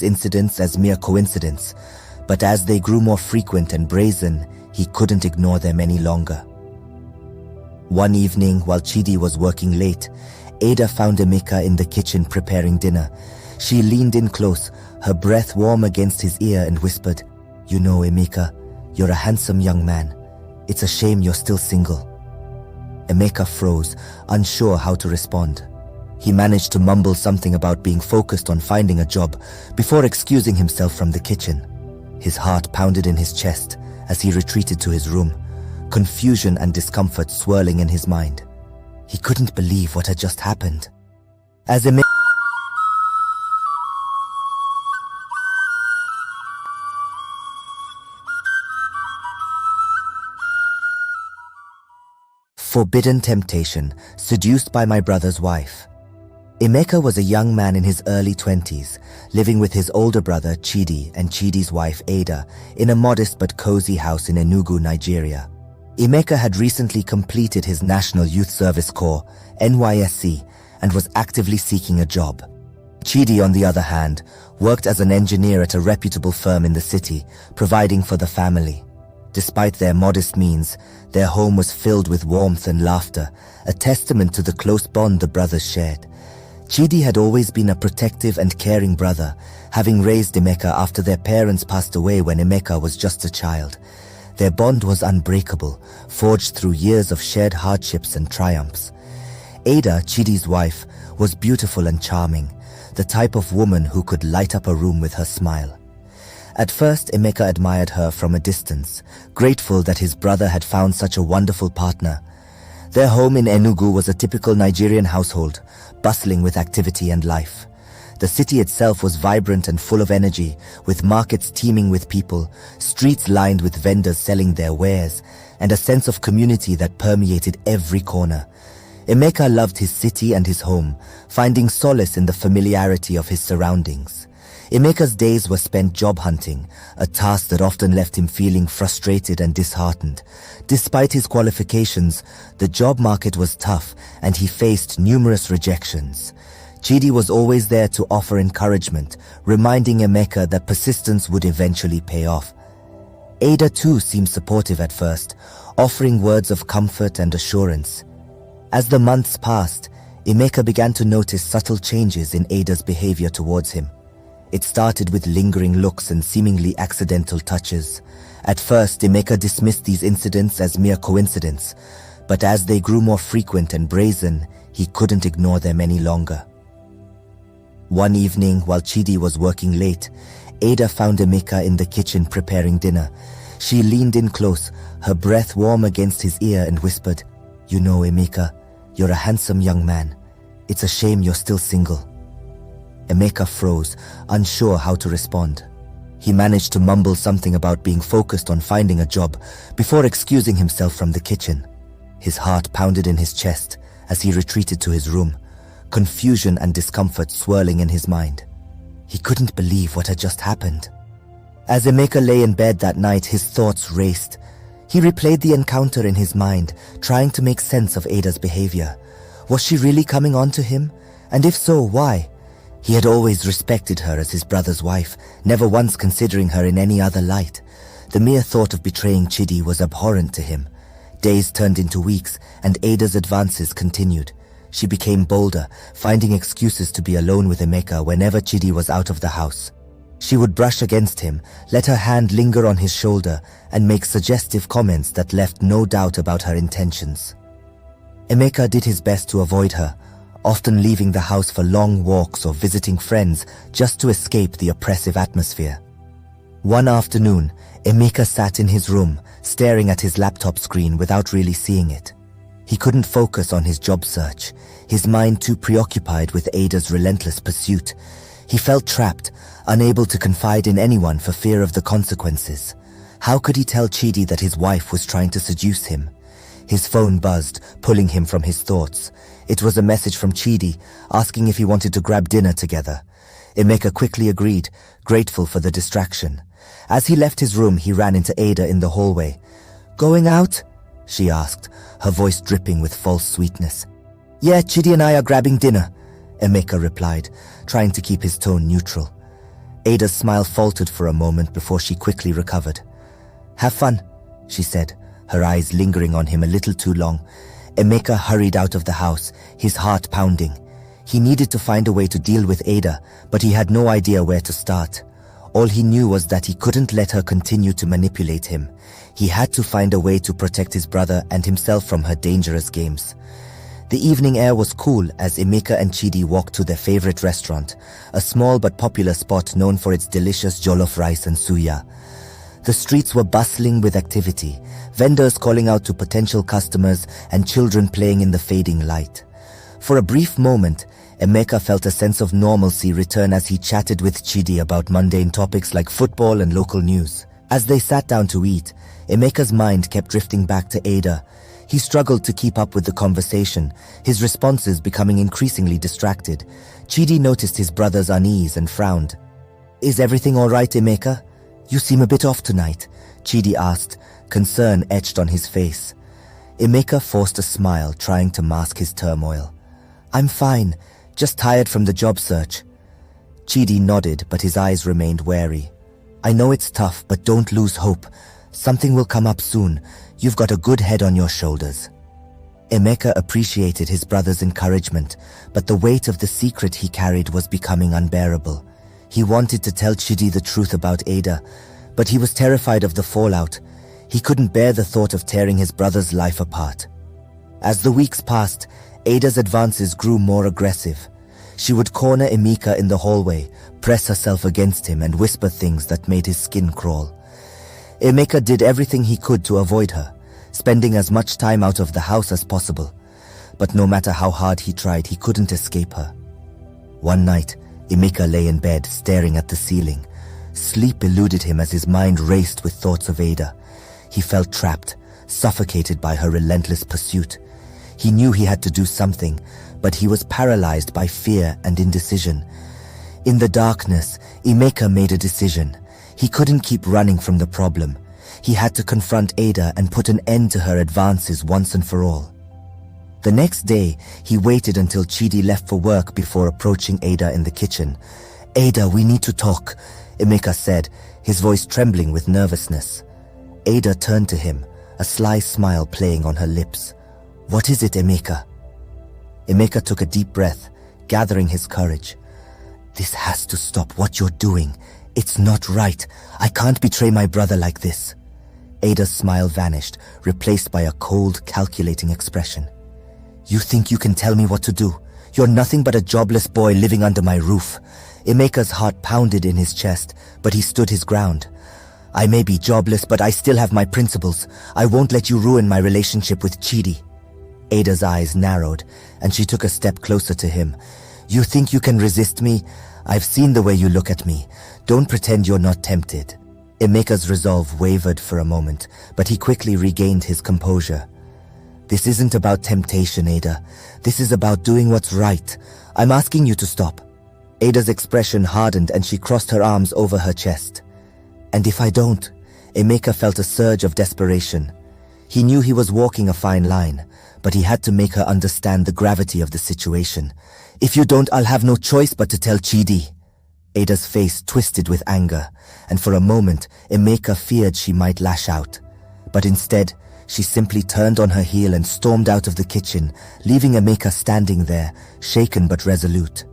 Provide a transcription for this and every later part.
incidents as mere coincidence, but as they grew more frequent and brazen, he couldn't ignore them any longer. One evening, while Chidi was working late, Ada found Emeka in the kitchen preparing dinner. She leaned in close, her breath warm against his ear, and whispered, "You know, Emeka, you're a handsome young man. It's a shame you're still single." Emeka froze, unsure how to respond. He managed to mumble something about being focused on finding a job before excusing himself from the kitchen. His heart pounded in his chest as he retreated to his room, confusion and discomfort swirling in his mind. He couldn't believe what had just happened. As Emeka Forbidden temptation, seduced by my brother's wife. Emeka was a young man in his early 20s, living with his older brother Chidi and Chidi's wife Ada in a modest but cozy house in Enugu, Nigeria. Emeka had recently completed his National Youth Service Corps, NYSC, and was actively seeking a job. Chidi, on the other hand, worked as an engineer at a reputable firm in the city, providing for the family. Despite their modest means, their home was filled with warmth and laughter, a testament to the close bond the brothers shared. Chidi had always been a protective and caring brother, having raised Emeka after their parents passed away when Emeka was just a child. Their bond was unbreakable, forged through years of shared hardships and triumphs. Ada, Chidi's wife, was beautiful and charming, the type of woman who could light up a room with her smile. At first, Emeka admired her from a distance, grateful that his brother had found such a wonderful partner. Their home in Enugu was a typical Nigerian household, bustling with activity and life. The city itself was vibrant and full of energy, with markets teeming with people, streets lined with vendors selling their wares, and a sense of community that permeated every corner. Emeka loved his city and his home, finding solace in the familiarity of his surroundings. Emeka's days were spent job hunting, a task that often left him feeling frustrated and disheartened. Despite his qualifications, the job market was tough and he faced numerous rejections. Chidi was always there to offer encouragement, reminding Emeka that persistence would eventually pay off. Ada too seemed supportive at first, offering words of comfort and assurance. As the months passed, Emeka began to notice subtle changes in Ada's behavior towards him. It started with lingering looks and seemingly accidental touches. At first, Emeka dismissed these incidents as mere coincidence, but as they grew more frequent and brazen, he couldn't ignore them any longer. One evening, while Chidi was working late, Ada found Emeka in the kitchen preparing dinner. She leaned in close, her breath warm against his ear, and whispered, "You know, Emeka, you're a handsome young man. It's a shame you're still single." Emeka froze, unsure how to respond. He managed to mumble something about being focused on finding a job before excusing himself from the kitchen. His heart pounded in his chest as he retreated to his room, confusion and discomfort swirling in his mind. He couldn't believe what had just happened. As Emeka lay in bed that night, his thoughts raced. He replayed the encounter in his mind, trying to make sense of Ada's behavior. Was she really coming on to him? And if so, why? He had always respected her as his brother's wife, never once considering her in any other light. The mere thought of betraying Chidi was abhorrent to him. Days turned into weeks, and Ada's advances continued. She became bolder, finding excuses to be alone with Emeka whenever Chidi was out of the house. She would brush against him, let her hand linger on his shoulder, and make suggestive comments that left no doubt about her intentions. Emeka did his best to avoid her, often leaving the house for long walks or visiting friends just to escape the oppressive atmosphere. One afternoon, Emeka sat in his room, staring at his laptop screen without really seeing it. He couldn't focus on his job search, his mind too preoccupied with Ada's relentless pursuit. He felt trapped, unable to confide in anyone for fear of the consequences. How could he tell Chidi that his wife was trying to seduce him? His phone buzzed, pulling him from his thoughts. It was a message from Chidi, asking if he wanted to grab dinner together. Emeka quickly agreed, grateful for the distraction. As he left his room, he ran into Ada in the hallway. "Going out?" she asked, her voice dripping with false sweetness. "Yeah, Chidi and I are grabbing dinner," Emeka replied, trying to keep his tone neutral. Ada's smile faltered for a moment before she quickly recovered. "Have fun," she said, her eyes lingering on him a little too long. Emeka hurried out of the house, his heart pounding. He needed to find a way to deal with Ada, but he had no idea where to start. All he knew was that he couldn't let her continue to manipulate him. He had to find a way to protect his brother and himself from her dangerous games. The evening air was cool as Emeka and Chidi walked to their favorite restaurant, a small but popular spot known for its delicious jollof rice and suya. The streets were bustling with activity, vendors calling out to potential customers and children playing in the fading light. For a brief moment, Emeka felt a sense of normalcy return as he chatted with Chidi about mundane topics like football and local news. As they sat down to eat, Emeka's mind kept drifting back to Ada. He struggled to keep up with the conversation, his responses becoming increasingly distracted. Chidi noticed his brother's unease and frowned. "Is everything all right, Emeka? You seem a bit off tonight," Chidi asked, concern etched on his face. Emeka forced a smile, trying to mask his turmoil. "I'm fine, just tired from the job search." Chidi nodded, but his eyes remained wary. "I know it's tough, but don't lose hope. Something will come up soon. You've got a good head on your shoulders." Emeka appreciated his brother's encouragement, but the weight of the secret he carried was becoming unbearable. He wanted to tell Chidi the truth about Ada, but he was terrified of the fallout. He couldn't bear the thought of tearing his brother's life apart. As the weeks passed, Ada's advances grew more aggressive. She would corner Emeka in the hallway, press herself against him and whisper things that made his skin crawl. Emeka did everything he could to avoid her, spending as much time out of the house as possible. But no matter how hard he tried, he couldn't escape her. One night, Emeka lay in bed, staring at the ceiling. Sleep eluded him as his mind raced with thoughts of Ada. He felt trapped, suffocated by her relentless pursuit. He knew he had to do something, but he was paralyzed by fear and indecision. In the darkness, Emeka made a decision. He couldn't keep running from the problem. He had to confront Ada and put an end to her advances once and for all. The next day, he waited until Chidi left for work before approaching Ada in the kitchen. "Ada, we need to talk," Emeka said, his voice trembling with nervousness. Ada turned to him, a sly smile playing on her lips. "What is it, Emeka?" Emeka took a deep breath, gathering his courage. "This has to stop what you're doing. It's not right. I can't betray my brother like this." Ada's smile vanished, replaced by a cold, calculating expression. "You think you can tell me what to do? You're nothing but a jobless boy living under my roof." Emeka's heart pounded in his chest, but he stood his ground. "I may be jobless, but I still have my principles. I won't let you ruin my relationship with Chidi." Ada's eyes narrowed, and she took a step closer to him. "You think you can resist me? I've seen the way you look at me. Don't pretend you're not tempted." Emeka's resolve wavered for a moment, but he quickly regained his composure. "This isn't about temptation, Ada. This is about doing what's right. I'm asking you to stop." Ada's expression hardened and she crossed her arms over her chest. "And if I don't?" Emeka felt a surge of desperation. He knew he was walking a fine line, but he had to make her understand the gravity of the situation. "If you don't, I'll have no choice but to tell Chidi." Ada's face twisted with anger, and for a moment, Emeka feared she might lash out. But instead, she simply turned on her heel and stormed out of the kitchen, leaving Emeka standing there, shaken but resolute.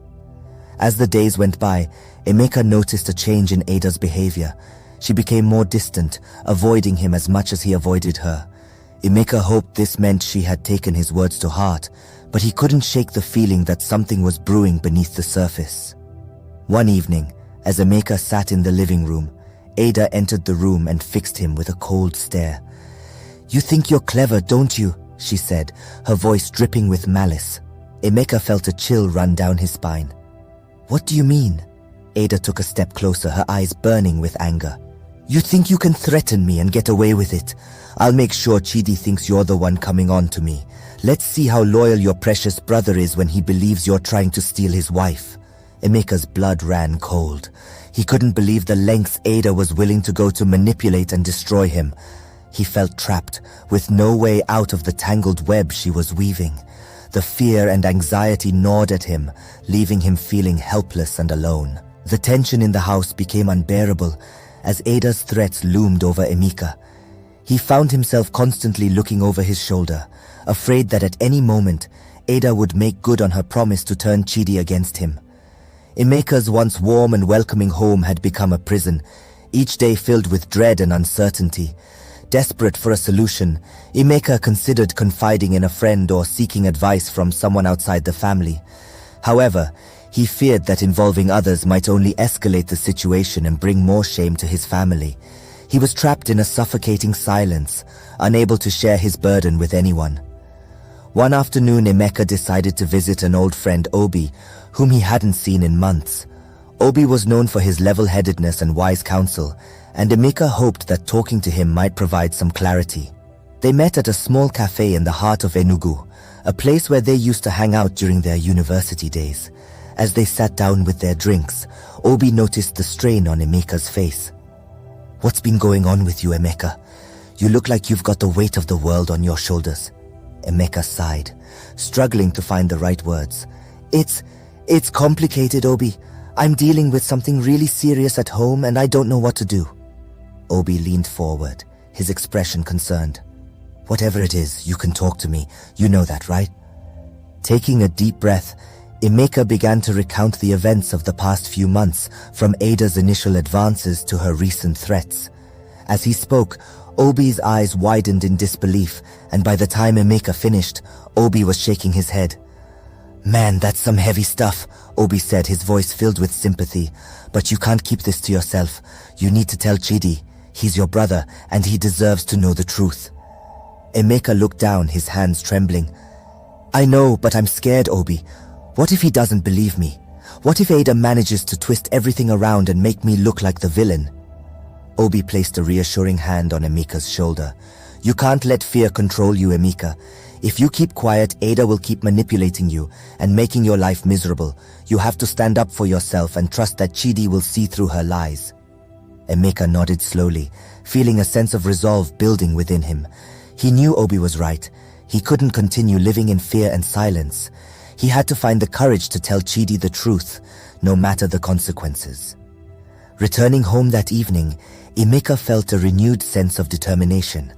As the days went by, Emeka noticed a change in Ada's behavior. She became more distant, avoiding him as much as he avoided her. Emeka hoped this meant she had taken his words to heart, but he couldn't shake the feeling that something was brewing beneath the surface. One evening, as Emeka sat in the living room, Ada entered the room and fixed him with a cold stare. "You think you're clever, don't you?" she said, her voice dripping with malice. Emeka felt a chill run down his spine. "What do you mean?" Ada took a step closer, her eyes burning with anger. "You think you can threaten me and get away with it? I'll make sure Chidi thinks you're the one coming on to me. Let's see how loyal your precious brother is when he believes you're trying to steal his wife." Emeka's blood ran cold. He couldn't believe the lengths Ada was willing to go to manipulate and destroy him. He felt trapped, with no way out of the tangled web she was weaving. The fear and anxiety gnawed at him, leaving him feeling helpless and alone. The tension in the house became unbearable as Ada's threats loomed over Emeka. He found himself constantly looking over his shoulder, afraid that at any moment, Ada would make good on her promise to turn Chidi against him. Emeka's once warm and welcoming home had become a prison, each day filled with dread and uncertainty. Desperate for a solution, Emeka considered confiding in a friend or seeking advice from someone outside the family. However, he feared that involving others might only escalate the situation and bring more shame to his family. He was trapped in a suffocating silence, unable to share his burden with anyone. One afternoon, Emeka decided to visit an old friend, Obi, whom he hadn't seen in months. Obi was known for his level-headedness and wise counsel, and Emeka hoped that talking to him might provide some clarity. They met at a small cafe in the heart of Enugu, a place where they used to hang out during their university days. As they sat down with their drinks, Obi noticed the strain on Emeka's face. "What's been going on with you, Emeka? You look like you've got the weight of the world on your shoulders." Emeka sighed, struggling to find the right words. It's complicated, Obi. I'm dealing with something really serious at home and I don't know what to do." Obi leaned forward, his expression concerned. "Whatever it is, you can talk to me. You know that, right?" Taking a deep breath, Emeka began to recount the events of the past few months, from Ada's initial advances to her recent threats. As he spoke, Obi's eyes widened in disbelief, and by the time Emeka finished, Obi was shaking his head. "Man, that's some heavy stuff," Obi said, his voice filled with sympathy. "But you can't keep this to yourself. You need to tell Chidi. He's your brother, and he deserves to know the truth." Emeka looked down, his hands trembling. "I know, but I'm scared, Obi. What if he doesn't believe me? What if Ada manages to twist everything around and make me look like the villain?" Obi placed a reassuring hand on Emeka's shoulder. "You can't let fear control you, Emeka. If you keep quiet, Ada will keep manipulating you and making your life miserable. You have to stand up for yourself and trust that Chidi will see through her lies." Emeka nodded slowly, feeling a sense of resolve building within him. He knew Obi was right. He couldn't continue living in fear and silence. He had to find the courage to tell Chidi the truth, no matter the consequences. Returning home that evening, Emeka felt a renewed sense of determination.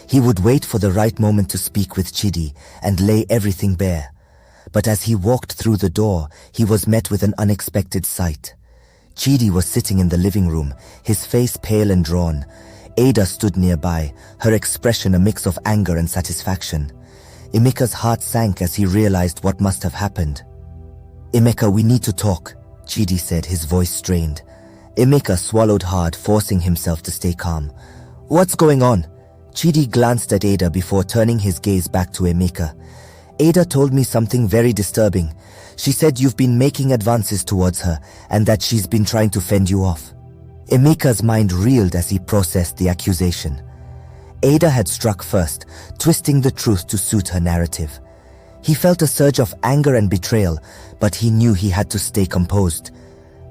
He would wait for the right moment to speak with Chidi and lay everything bare. But as he walked through the door, he was met with an unexpected sight. Chidi was sitting in the living room, his face pale and drawn. Ada stood nearby, her expression a mix of anger and satisfaction. Emeka's heart sank as he realized what must have happened. "Emeka, we need to talk," Chidi said, his voice strained. Emeka swallowed hard, forcing himself to stay calm. "What's going on?" Chidi glanced at Ada before turning his gaze back to Emeka. "Ada told me something very disturbing. She said you've been making advances towards her and that she's been trying to fend you off." Emeka's mind reeled as he processed the accusation. Ada had struck first, twisting the truth to suit her narrative. He felt a surge of anger and betrayal, but he knew he had to stay composed.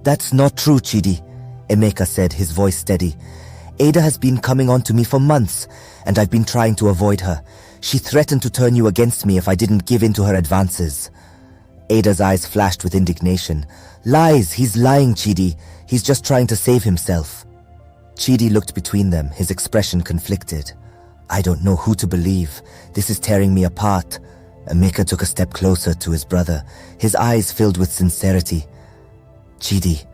"That's not true, Chidi," Emeka said, his voice steady. "Ada has been coming on to me for months, and I've been trying to avoid her. She threatened to turn you against me if I didn't give in to her advances." Ada's eyes flashed with indignation. "Lies! He's lying, Chidi. He's just trying to save himself." Chidi looked between them, his expression conflicted. "I don't know who to believe. This is tearing me apart." Emeka took a step closer to his brother, his eyes filled with sincerity. "Chidi,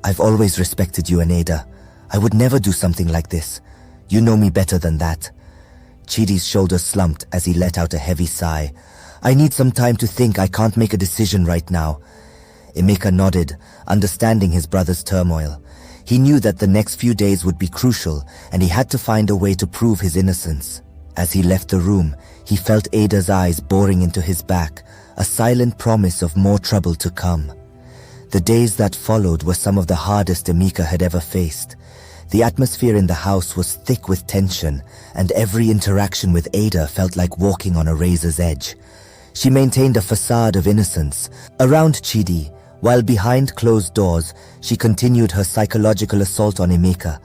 I've always respected you and Ada. I would never do something like this. You know me better than that." Chidi's shoulders slumped as he let out a heavy sigh. "I need some time to think. I can't make a decision right now." Emeka nodded, understanding his brother's turmoil. He knew that the next few days would be crucial, and he had to find a way to prove his innocence. As he left the room, he felt Ada's eyes boring into his back, a silent promise of more trouble to come. The days that followed were some of the hardest Emeka had ever faced. The atmosphere in the house was thick with tension, and every interaction with Ada felt like walking on a razor's edge. She maintained a facade of innocence around Chidi, while behind closed doors, she continued her psychological assault on Emeka.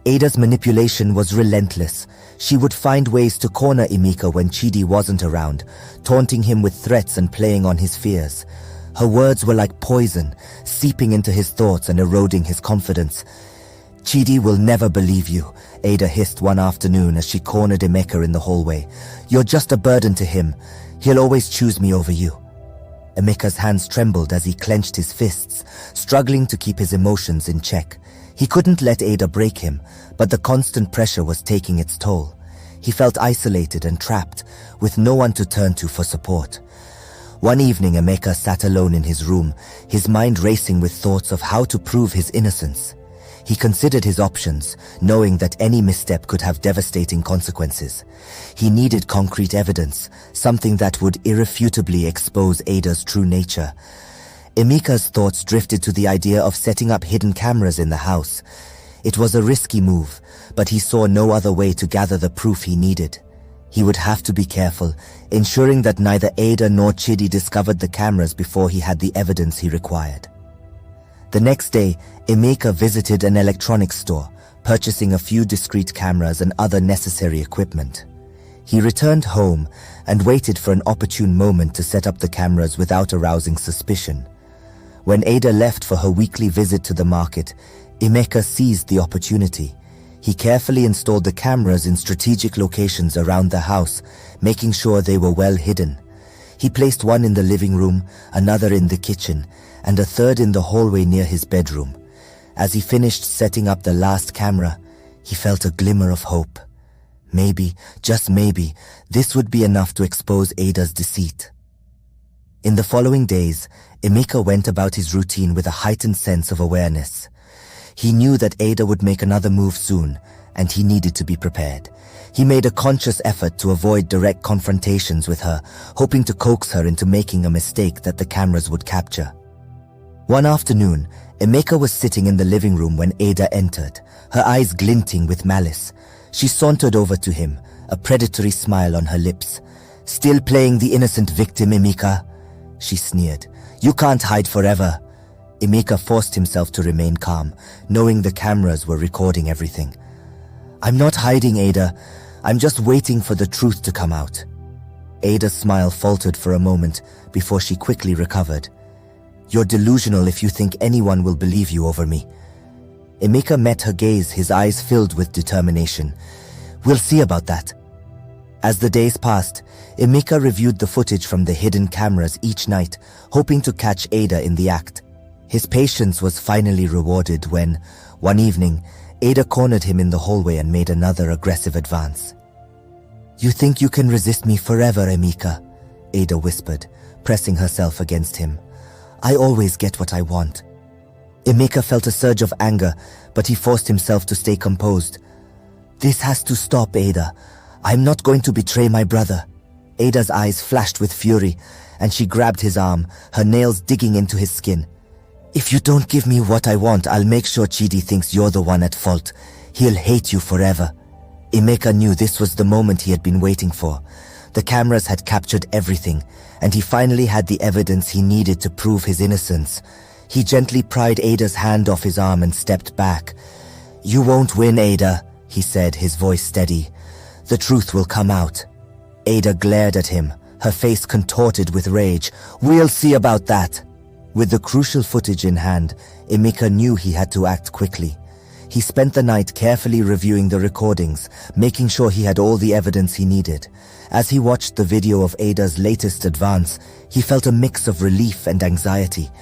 Ada's manipulation was relentless. She would find ways to corner Emeka when Chidi wasn't around, taunting him with threats and playing on his fears. Her words were like poison, seeping into his thoughts and eroding his confidence. "Chidi will never believe you," Ada hissed one afternoon as she cornered Emeka in the hallway. "You're just a burden to him. He'll always choose me over you." Emeka's hands trembled as he clenched his fists, struggling to keep his emotions in check. He couldn't let Ada break him, but the constant pressure was taking its toll. He felt isolated and trapped, with no one to turn to for support. One evening, Emeka sat alone in his room, his mind racing with thoughts of how to prove his innocence. He considered his options, knowing that any misstep could have devastating consequences. He needed concrete evidence, something that would irrefutably expose Ada's true nature. Emeka's thoughts drifted to the idea of setting up hidden cameras in the house. It was a risky move, but he saw no other way to gather the proof he needed. He would have to be careful, ensuring that neither Ada nor Chidi discovered the cameras before he had the evidence he required. The next day, Emeka visited an electronics store, purchasing a few discrete cameras and other necessary equipment. He returned home and waited for an opportune moment to set up the cameras without arousing suspicion. When Ada left for her weekly visit to the market, Emeka seized the opportunity. He carefully installed the cameras in strategic locations around the house, making sure they were well hidden. He placed one in the living room, another in the kitchen, and a third in the hallway near his bedroom. As he finished setting up the last camera, he felt a glimmer of hope. Maybe, just maybe, this would be enough to expose Ada's deceit. In the following days, Emeka went about his routine with a heightened sense of awareness. He knew that Ada would make another move soon, and he needed to be prepared. He made a conscious effort to avoid direct confrontations with her, hoping to coax her into making a mistake that the cameras would capture. One afternoon, Emeka was sitting in the living room when Ada entered, her eyes glinting with malice. She sauntered over to him, a predatory smile on her lips. "Still playing the innocent victim, Emeka?" she sneered. "You can't hide forever." Emeka forced himself to remain calm, knowing the cameras were recording everything. "I'm not hiding, Ada. I'm just waiting for the truth to come out." Ada's smile faltered for a moment before she quickly recovered. "You're delusional if you think anyone will believe you over me." Emeka met her gaze, his eyes filled with determination. "We'll see about that." As the days passed, Emeka reviewed the footage from the hidden cameras each night, hoping to catch Ada in the act. His patience was finally rewarded when, one evening, Ada cornered him in the hallway and made another aggressive advance. "You think you can resist me forever, Emeka?" Ada whispered, pressing herself against him. "I always get what I want." Emeka felt a surge of anger, but he forced himself to stay composed. "This has to stop, Ada. I'm not going to betray my brother." Ada's eyes flashed with fury, and she grabbed his arm, her nails digging into his skin. "If you don't give me what I want, I'll make sure Chidi thinks you're the one at fault. He'll hate you forever." Emeka knew this was the moment he had been waiting for. The cameras had captured everything, and he finally had the evidence he needed to prove his innocence. He gently pried Ada's hand off his arm and stepped back. "You won't win, Ada," he said, his voice steady. "The truth will come out." Ada glared at him, her face contorted with rage. "We'll see about that." With the crucial footage in hand, Emeka knew he had to act quickly. He spent the night carefully reviewing the recordings, making sure he had all the evidence he needed. As he watched the video of Ada's latest advance, he felt a mix of relief and anxiety.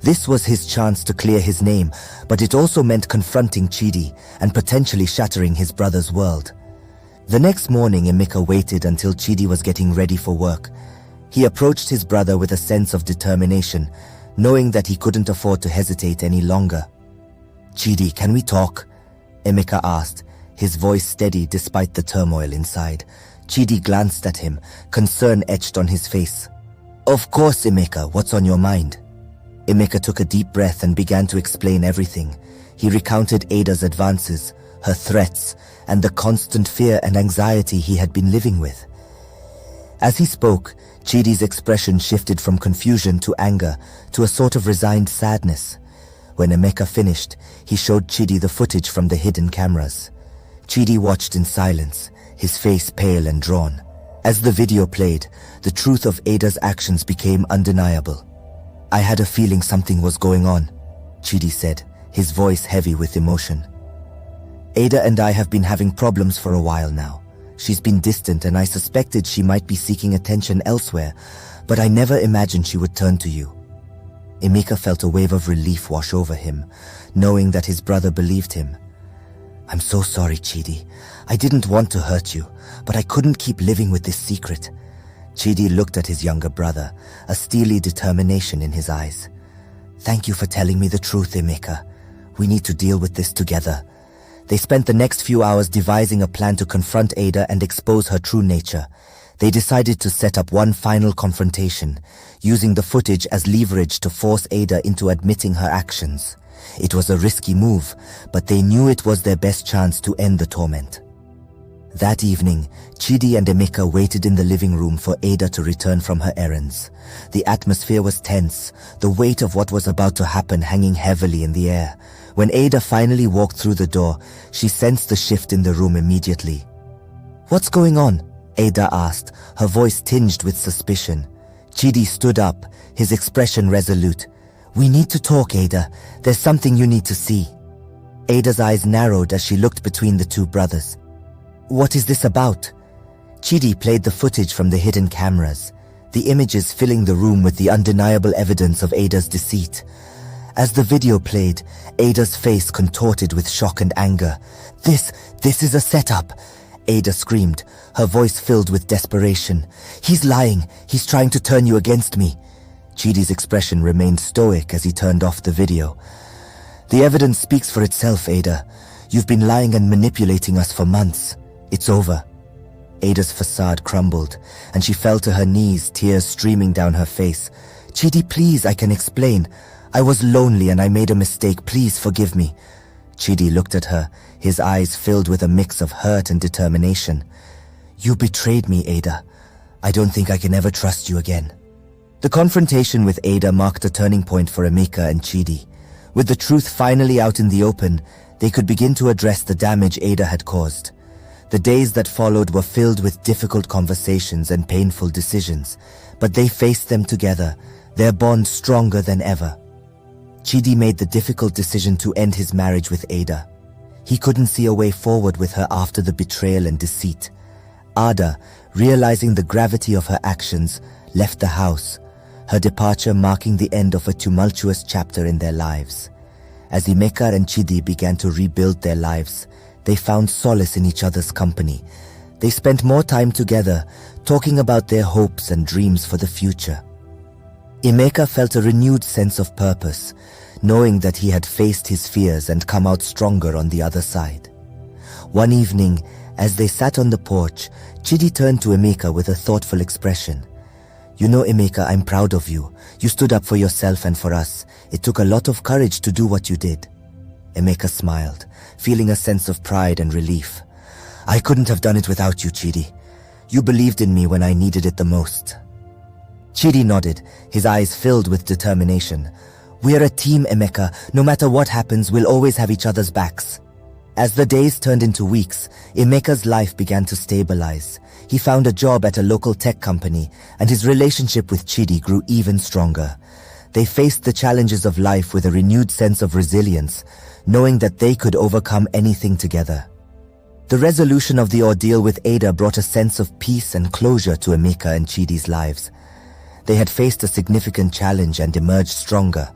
This was his chance to clear his name, but it also meant confronting Chidi and potentially shattering his brother's world. The next morning, Emeka waited until Chidi was getting ready for work. He approached his brother with a sense of determination, knowing that he couldn't afford to hesitate any longer. "Chidi, can we talk?" Emeka asked, his voice steady despite the turmoil inside. Chidi glanced at him, concern etched on his face. "Of course, Emeka, what's on your mind?" Emeka took a deep breath and began to explain everything. He recounted Ada's advances, her threats, and the constant fear and anxiety he had been living with. As he spoke, Chidi's expression shifted from confusion to anger to a sort of resigned sadness. When Emeka finished, he showed Chidi the footage from the hidden cameras. Chidi watched in silence, his face pale and drawn. As the video played, the truth of Ada's actions became undeniable. I had a feeling something was going on, Chidi said, his voice heavy with emotion. Ada and I have been having problems for a while now. She's been distant and I suspected she might be seeking attention elsewhere, but I never imagined she would turn to you. Emeka felt a wave of relief wash over him, knowing that his brother believed him. I'm so sorry, Chidi. I didn't want to hurt you, but I couldn't keep living with this secret. Chidi looked at his younger brother, a steely determination in his eyes. Thank you for telling me the truth, Emeka. We need to deal with this together. They spent the next few hours devising a plan to confront Ada and expose her true nature. They decided to set up one final confrontation, using the footage as leverage to force Ada into admitting her actions. It was a risky move, but they knew it was their best chance to end the torment. That evening, Chidi and Emeka waited in the living room for Ada to return from her errands. The atmosphere was tense, the weight of what was about to happen hanging heavily in the air. When Ada finally walked through the door, she sensed the shift in the room immediately. What's going on? Ada asked, her voice tinged with suspicion. Chidi stood up, his expression resolute. We need to talk, Ada. There's something you need to see. Ada's eyes narrowed as she looked between the two brothers. What is this about? Chidi played the footage from the hidden cameras, the images filling the room with the undeniable evidence of Ada's deceit. As the video played, Ada's face contorted with shock and anger. This is a setup, Ada screamed, her voice filled with desperation. He's lying. He's trying to turn you against me. Chidi's expression remained stoic as he turned off the video. The evidence speaks for itself, Ada. You've been lying and manipulating us for months. It's over. Ada's facade crumbled, and she fell to her knees, tears streaming down her face. Chidi, please, I can explain. I was lonely and I made a mistake. Please forgive me. Chidi looked at her, his eyes filled with a mix of hurt and determination. You betrayed me, Ada. I don't think I can ever trust you again. The confrontation with Ada marked a turning point for Emeka and Chidi. With the truth finally out in the open, they could begin to address the damage Ada had caused. The days that followed were filled with difficult conversations and painful decisions, but they faced them together, their bond stronger than ever. Chidi made the difficult decision to end his marriage with Ada. He couldn't see a way forward with her after the betrayal and deceit. Ada, realizing the gravity of her actions, left the house, her departure marking the end of a tumultuous chapter in their lives. As Emeka and Chidi began to rebuild their lives, they found solace in each other's company. They spent more time together, talking about their hopes and dreams for the future. Emeka felt a renewed sense of purpose, knowing that he had faced his fears and come out stronger on the other side. One evening, as they sat on the porch, Chidi turned to Emeka with a thoughtful expression. You know, Emeka, I'm proud of you. You stood up for yourself and for us. It took a lot of courage to do what you did. Emeka smiled, feeling a sense of pride and relief. I couldn't have done it without you, Chidi. You believed in me when I needed it the most. Chidi nodded, his eyes filled with determination. We're a team, Emeka. No matter what happens, we'll always have each other's backs. As the days turned into weeks, Emeka's life began to stabilize. He found a job at a local tech company, and his relationship with Chidi grew even stronger. They faced the challenges of life with a renewed sense of resilience, knowing that they could overcome anything together. The resolution of the ordeal with Ada brought a sense of peace and closure to Emeka and Chidi's lives. They had faced a significant challenge and emerged stronger,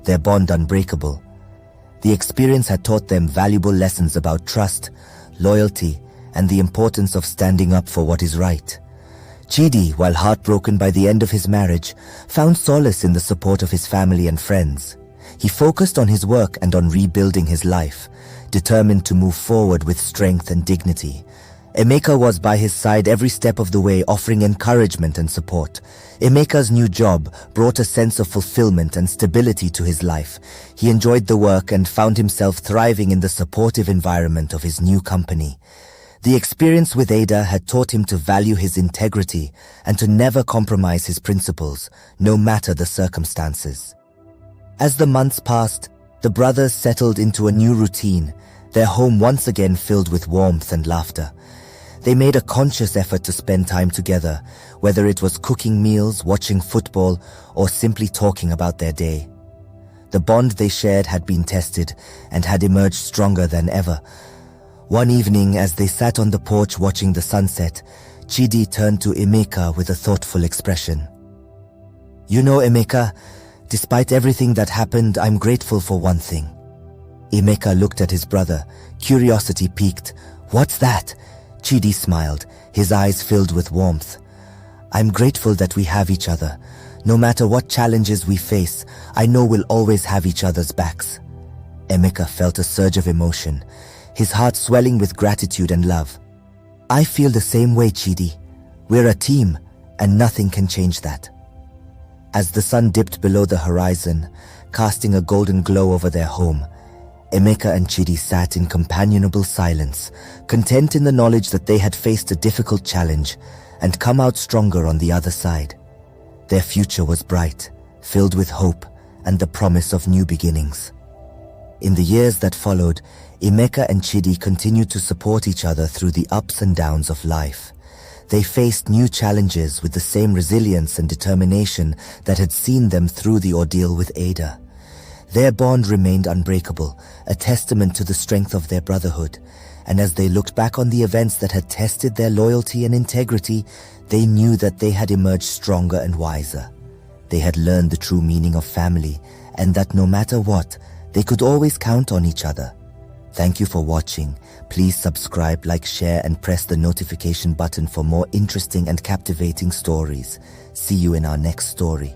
their bond unbreakable. The experience had taught them valuable lessons about trust, loyalty, and the importance of standing up for what is right. Chidi, while heartbroken by the end of his marriage, found solace in the support of his family and friends. He focused on his work and on rebuilding his life, determined to move forward with strength and dignity. Emeka was by his side every step of the way, offering encouragement and support. Emeka's new job brought a sense of fulfillment and stability to his life. He enjoyed the work and found himself thriving in the supportive environment of his new company. The experience with Ada had taught him to value his integrity and to never compromise his principles, no matter the circumstances. As the months passed, the brothers settled into a new routine, their home once again filled with warmth and laughter. They made a conscious effort to spend time together, whether it was cooking meals, watching football, or simply talking about their day. The bond they shared had been tested and had emerged stronger than ever. One evening, as they sat on the porch watching the sunset, Chidi turned to Emeka with a thoughtful expression. "You know, Emeka, despite everything that happened, I'm grateful for one thing." Emeka looked at his brother, curiosity piqued. "What's that?" Chidi smiled, his eyes filled with warmth. "I'm grateful that we have each other. No matter what challenges we face, I know we'll always have each other's backs." Emeka felt a surge of emotion, his heart swelling with gratitude and love. "I feel the same way, Chidi. We're a team, and nothing can change that." As the sun dipped below the horizon, casting a golden glow over their home, Emeka and Chidi sat in companionable silence, content in the knowledge that they had faced a difficult challenge and come out stronger on the other side. Their future was bright, filled with hope and the promise of new beginnings. In the years that followed, Emeka and Chidi continued to support each other through the ups and downs of life. They faced new challenges with the same resilience and determination that had seen them through the ordeal with Ada. Their bond remained unbreakable, a testament to the strength of their brotherhood, and as they looked back on the events that had tested their loyalty and integrity, they knew that they had emerged stronger and wiser. They had learned the true meaning of family, and that no matter what, they could always count on each other. Thank you for watching. Please subscribe, like, share, and press the notification button for more interesting and captivating stories. See you in our next story.